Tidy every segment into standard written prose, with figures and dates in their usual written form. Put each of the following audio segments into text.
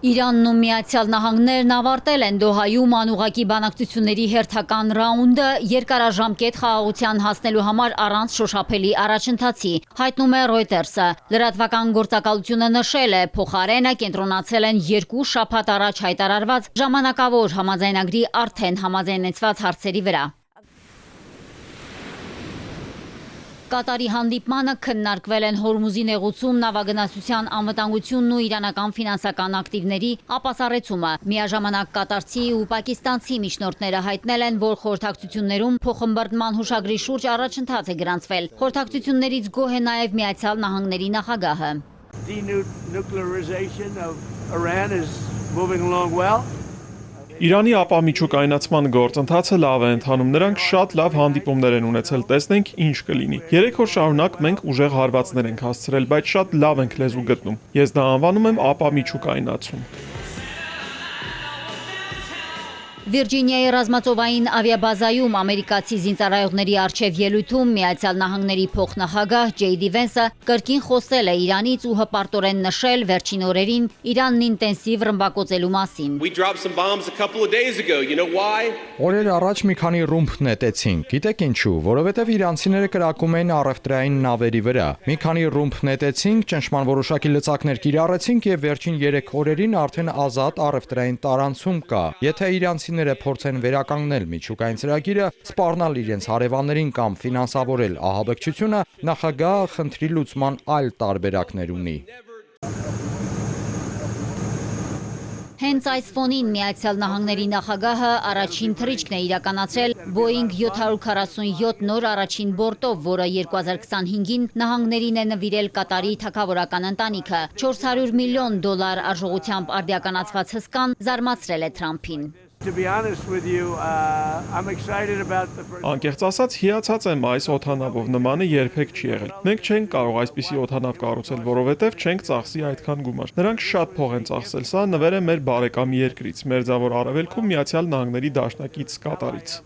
Իրանն ու Միացյալ Նահանգներն ավարտել են Դոհայում անուղղակի բանակցությունների հերթական ռաունդը երկարաժամկետ խաղաղության հասնելու համար առանց շոշափելի առաջընթացի, հայտնում է Reuters-ը։ Լրատվական գործակալությունը նշել է, փոխարենը կենտրոնացել են 2 շաբաթ առաջ հայտարարված ժամանակավոր համաձայնագրի արդեն համաձայնեցված հարցերի վրա։ Կատարի հանդիպմանը քննարկվել են Հորմուզի նեղուցում, նավագնացության անվտանգությունն ու իրանական ֆինանսական ակտիվների ապասառեցումը։ Միաժամանակ կատարցի ու պակիստանցի միջնորդները հայտնել են, որ խորհրդակցություններում փոխըմբռնման հուշագրի շուրջ առաջընթաց է գրանցվել։ Խորհրդակցություններից գոհ է նաև Միացյալ Նահանգների նախագահը։ Իրանի ապամիջուկայնացման գործընթացը լավ է ընթանում, նրանք շատ լավ հանդիպումներ են ունեցել, տեսնենք ինչ կլինի։ 3 օր շարունակ մենք ուժեղ հարվածներ ենք հասցրել, բայց շատ լավ ենք լեզու գտնում։ Ես դա անվանում եմ ապամիջուկայնացում։ Վիրջինիայի ռազմածովային ավիաբազայում ամերիկացի զինծառայողների առջև ելույթում Միացյալ Նահանգների փոխնախագահ Ջեյդի Վենսը կրկին խոսել է Իրանից ու հպարտորեն նշել վերջին օրերին Իրանն ինտենսիվ ռմբակոծելու մասին։ Օրեր առաջ մի քանի ռումբ նետեցինք, գիտեք ինչու, որովհետև իրանցիները կրակում էին առևտրային նավերի վրա։ Մի քանի ռումբ նետեցինք, ճնշման որոշակի լծակներ կիրառեցինք եւ վերջին 3 օրերին արդեն ազատ առևտրային տարանցում կա։ Եթե իրանցիները փորձեն վերականգնել միջուկային ծրագիրը, սպառնալ իրենց հարևաններին կամ ֆինանսավորել ահաբեկչությունը, նախագահը խնդրի լուծման այլ տարբերակներ ունի։ Հենց այս ֆոնին Միացյալ Նահանգների նախագահը առաջին թռիչքն է իրականացրել Boeing 747 նոր առաջին բորտով, որը 2025-ին նահանգներին է նվիրել Կատարի թագավորական ընտանիքը։ $400 միլիոն արժողությամբ արդիականացված հսկան զարմացրել է Թրամփին։ Անկեղծ ասած, հիացած եմ այս օդանավով, նմանը երբեք չի եղել։ Մենք չենք կարող այսպիսի օդանավ կառուցել, որովհետև չենք ծախսի այդքան գումար։ Նրանք շատ փող են ծախսել, սա նվեր է մեր բարեկամի երկրից, Մերձավոր Արևելքում Միացյալ Նահանգների դաշնակից Կատարից։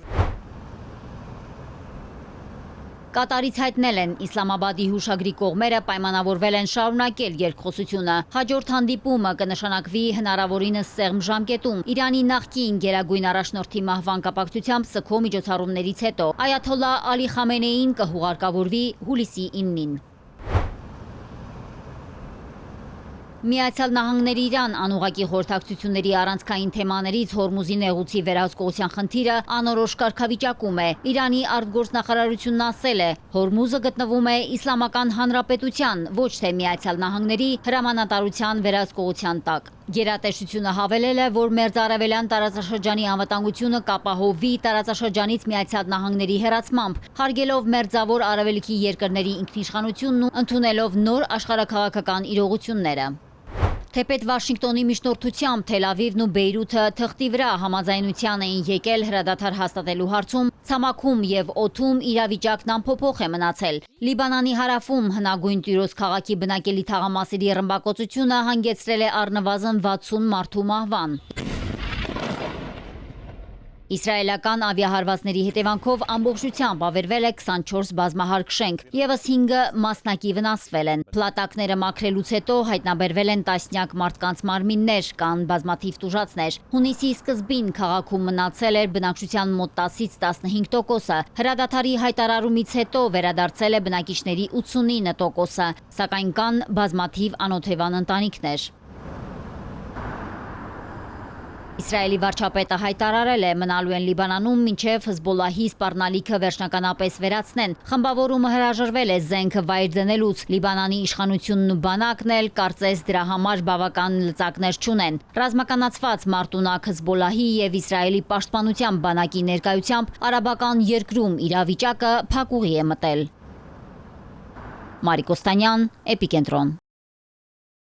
Կատարից հայտնել են Իսլամաբադի հուշագրի կողմերը պայմանավորվել են շարունակել երկխոսությունը։ Հաջորդ հանդիպումը կնշանակվի հնարավորինս սեղմ ժամկետում Իրանի նախկին գերագույն առաջնորդի մահվան կապակցությամբ սգո միջոցառումներից հետո։ Այաթոլլահ Ալի Խամենեին կհուղարկավորվի հուլիսի 9-ին։ Միացյալ Նահանգների Իրան անուղղակի խորհրդակցությունների առանցքային թեմաներից Հորմուզի նեղուցի վերահսկողության խնդիրը անորոշ կարգավիճակում է։ Իրանի արտգործնախարարությունն ասել է, Հորմուզը գտնվում է Իսլամական Հանրապետության, ոչ թե Միացյալ Նահանգների հրամանատարության վերահսկողության տակ։ Գերատեսչությունը հավելել է, որ մերձարևելյան տարածաշրջանի անվտանգությունը կապահովվի տարածաշրջանից Միացյալ Նահանգների հեռացմամբ, հարգելով մերձավոր արևելքի երկրների ինքնիշխանությունն ու ընդունելով նոր աշխարհաքաղաքական իրողությունները։ Թեպետ Վաշինգտոնի միջնորդությամբ Թել Ավիվն ու Բեյրութը թղթի վրա համաձայնության էին եկել հրադադար հաստատելու հարցում, ցամաքում եւ օդում իրավիճակն անփոփոխ է մնացել։ Լիբանանի հարավում հնագույն Տյուրոս քաղաքի բնակելի թաղամասերի ռմբակոծությունը հանգեցրել է առնվազն 60 մարդու մահվան։ Իսրայելական ավիահարվածների հետևանքով ամբողջությամբ ավերվել է 24 բազմահարկ շենք, ևս 5 մասնակի վնասվել են։ Փլատակները մաքրելուց հետո հայտնաբերվել են տասնյակ մարդկանց մարմիններ, կան բազմաթիվ տուժածներ։ Հունիսի սկզբին քաղաքում մնացել էր բնակչության մոտ 10-ից 15%-ը։ Հրադադարի հայտարարումից հետո վերադարձել է բնակիչների 89%-ը, սակայն կան բազմաթիվ անօթևան ընտանիքներ։ Իսրայելի վարչապետը հայտարարել է, մնալու են Լիբանանում մինչև Հզբոլլահի սպառնալիքը վերջնականապես վերացնեն։ Խմբավորումը հրաժարվել է զենք վայր դնելուց։ Լիբանանի իշխանությունն ու բանակն էլ կարծես դրա համար բավական լծակներ չունեն։ Ռազմականացված մարտունակ Հզբոլլահի եւ Իսրայելի պաշտպանության բանակի ներկայությամբ արաբական երկրում իրավիճակը փակուղի է մտել։ Մարիկ Օստանյան, Էպիկենտրոն։